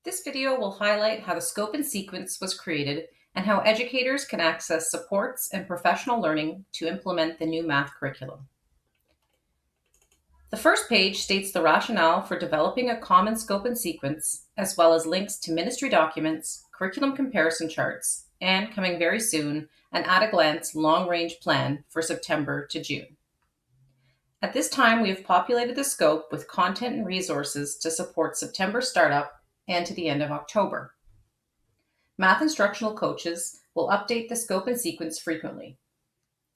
This video will highlight how the scope and sequence was created and how educators can access supports and professional learning to implement the new math curriculum. The first page states the rationale for developing a common scope and sequence, as well as links to ministry documents, curriculum comparison charts, and coming very soon, an at-a-glance long-range plan for September to June. At this time, we have populated the scope with content and resources to support September startup and to the end of October. Math instructional coaches will update the scope and sequence frequently.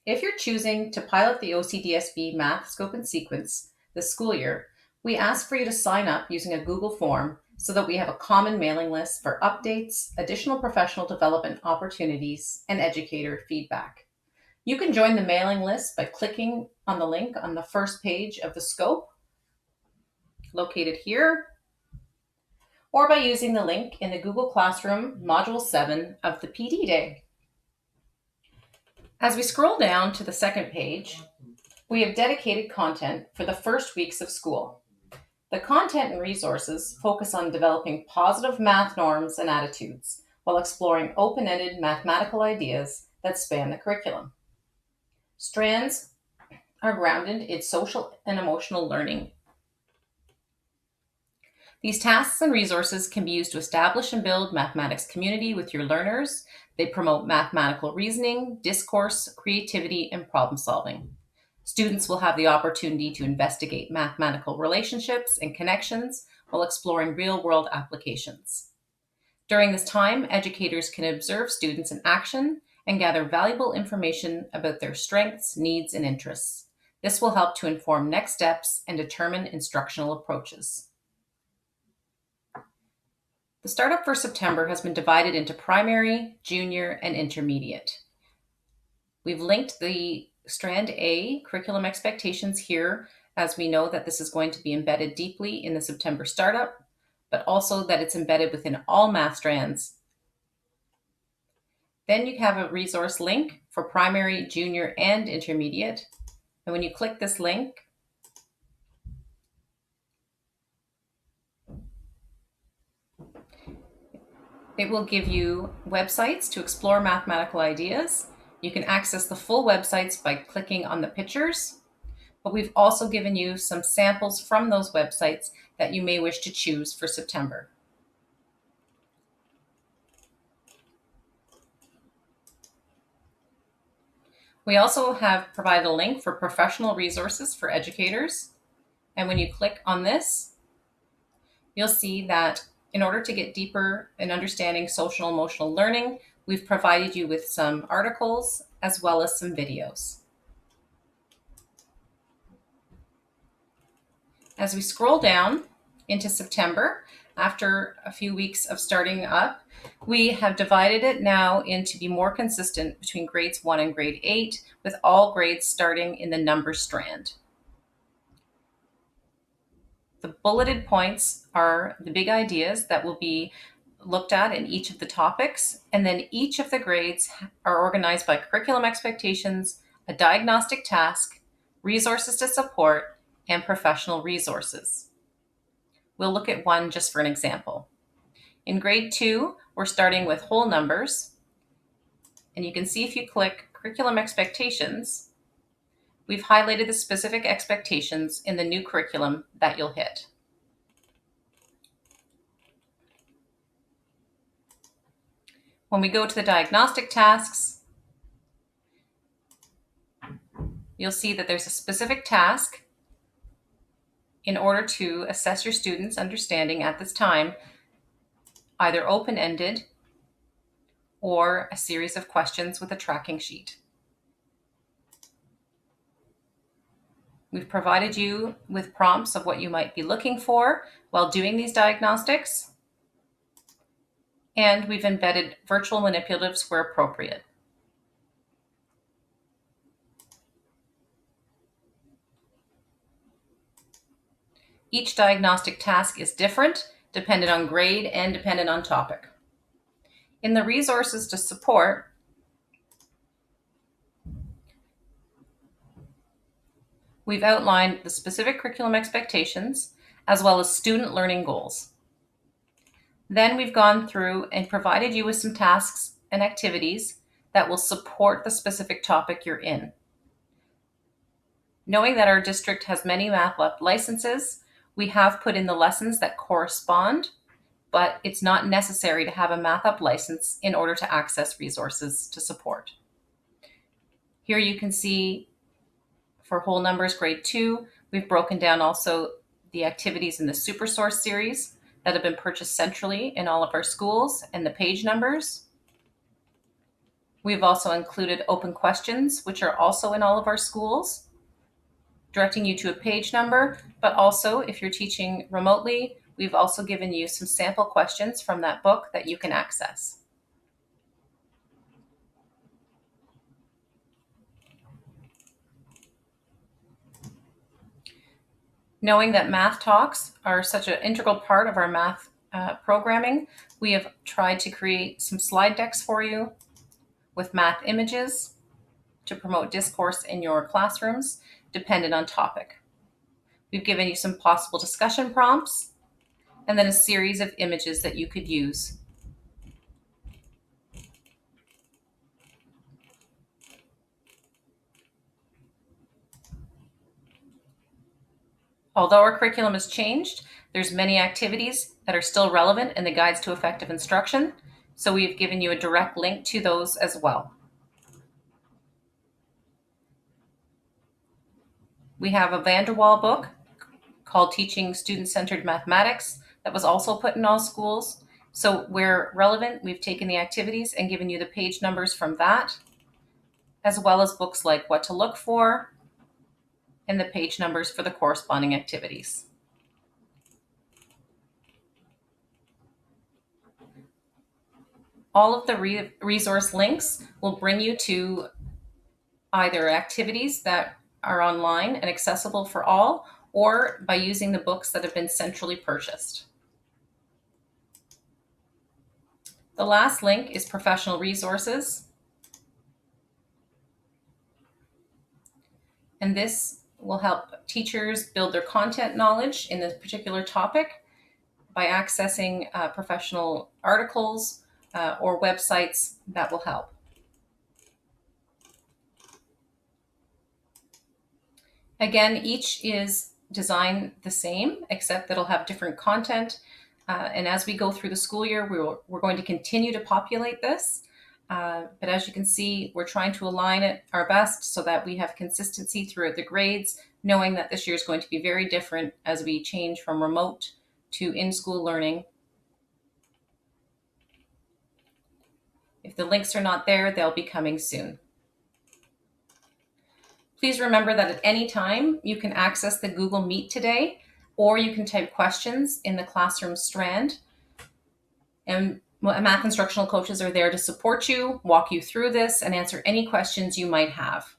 If you're choosing to pilot the OCDSB math scope and sequence this school year, we ask for you to sign up using a Google form so that we have a common mailing list for updates, additional professional development opportunities, and educator feedback. You can join the mailing list by clicking on the link on the first page of the scope, located here, or by using the link in the Google Classroom Module 7 of the PD Day. As we scroll down to the second page, we have dedicated content for the first weeks of school. The content and resources focus on developing positive math norms and attitudes while exploring open-ended mathematical ideas that span the curriculum. Strands are grounded in social and emotional learning. These tasks and resources can be used to establish and build mathematics community with your learners. They promote mathematical reasoning, discourse, creativity, and problem solving. Students will have the opportunity to investigate mathematical relationships and connections while exploring real-world applications. During this time, educators can observe students in action and gather valuable information about their strengths, needs, and interests. This will help to inform next steps and determine instructional approaches. The startup for September has been divided into primary, junior, and intermediate. We've linked the Strand A curriculum expectations here, as we know that this is going to be embedded deeply in the September startup, but also that it's embedded within all math strands. Then you have a resource link for primary, junior, and intermediate. And when you click this link, it will give you websites to explore mathematical ideas. You can access the full websites by clicking on the pictures, but we've also given you some samples from those websites that you may wish to choose for September. We also have provided a link for professional resources for educators. And when you click on this, you'll see that in order to get deeper in understanding social emotional learning, we've provided you with some articles as well as some videos. As we scroll down into September, after a few weeks of starting up, we have divided it now into be more consistent between grades 1 and grade 8, with all grades starting in the number strand. The bulleted points are the big ideas that will be looked at in each of the topics, and then each of the grades are organized by curriculum expectations, a diagnostic task, resources to support, and professional resources. We'll look at one just for an example. In grade 2, we're starting with whole numbers, and you can see if you click curriculum expectations, we've highlighted the specific expectations in the new curriculum that you'll hit. When we go to the diagnostic tasks, you'll see that there's a specific task in order to assess your students' understanding at this time, either open-ended or a series of questions with a tracking sheet. We've provided you with prompts of what you might be looking for while doing these diagnostics, and we've embedded virtual manipulatives where appropriate. Each diagnostic task is different, dependent on grade and dependent on topic. In the resources to support, we've outlined the specific curriculum expectations as well as student learning goals. Then we've gone through and provided you with some tasks and activities that will support the specific topic you're in. Knowing that our district has many Math Lab licenses, we have put in the lessons that correspond, but it's not necessary to have a Math Up license in order to access resources to support. Here you can see for whole numbers grade 2, we've broken down also the activities in the SuperSource series that have been purchased centrally in all of our schools and the page numbers. We've also included open questions, which are also in all of our schools, directing you to a page number, but also if you're teaching remotely, we've also given you some sample questions from that book that you can access. Knowing that math talks are such an integral part of our math programming, we have tried to create some slide decks for you with math images to promote discourse in your classrooms, dependent on topic. We've given you some possible discussion prompts, and then a series of images that you could use. Although our curriculum has changed, there's many activities that are still relevant in the Guides to Effective Instruction, so we've given you a direct link to those as well. We have a van der Waal book called Teaching Student-Centered Mathematics that was also put in all schools. So where relevant, we've taken the activities and given you the page numbers from that, as well as books like What to Look For and the page numbers for the corresponding activities. All of the resource links will bring you to either activities that are online and accessible for all, or by using the books that have been centrally purchased. The last link is professional resources. And this will help teachers build their content knowledge in this particular topic by accessing professional articles or websites that will help. Again, each is designed the same, except that it'll have different content. And as we go through the school year, we're going to continue to populate this. But as you can see, we're trying to align it our best so that we have consistency throughout the grades, knowing that this year is going to be very different as we change from remote to in-school learning. If the links are not there, they'll be coming soon. Please remember that at any time you can access the Google Meet today, or you can type questions in the classroom strand. And math instructional coaches are there to support you, walk you through this, and answer any questions you might have.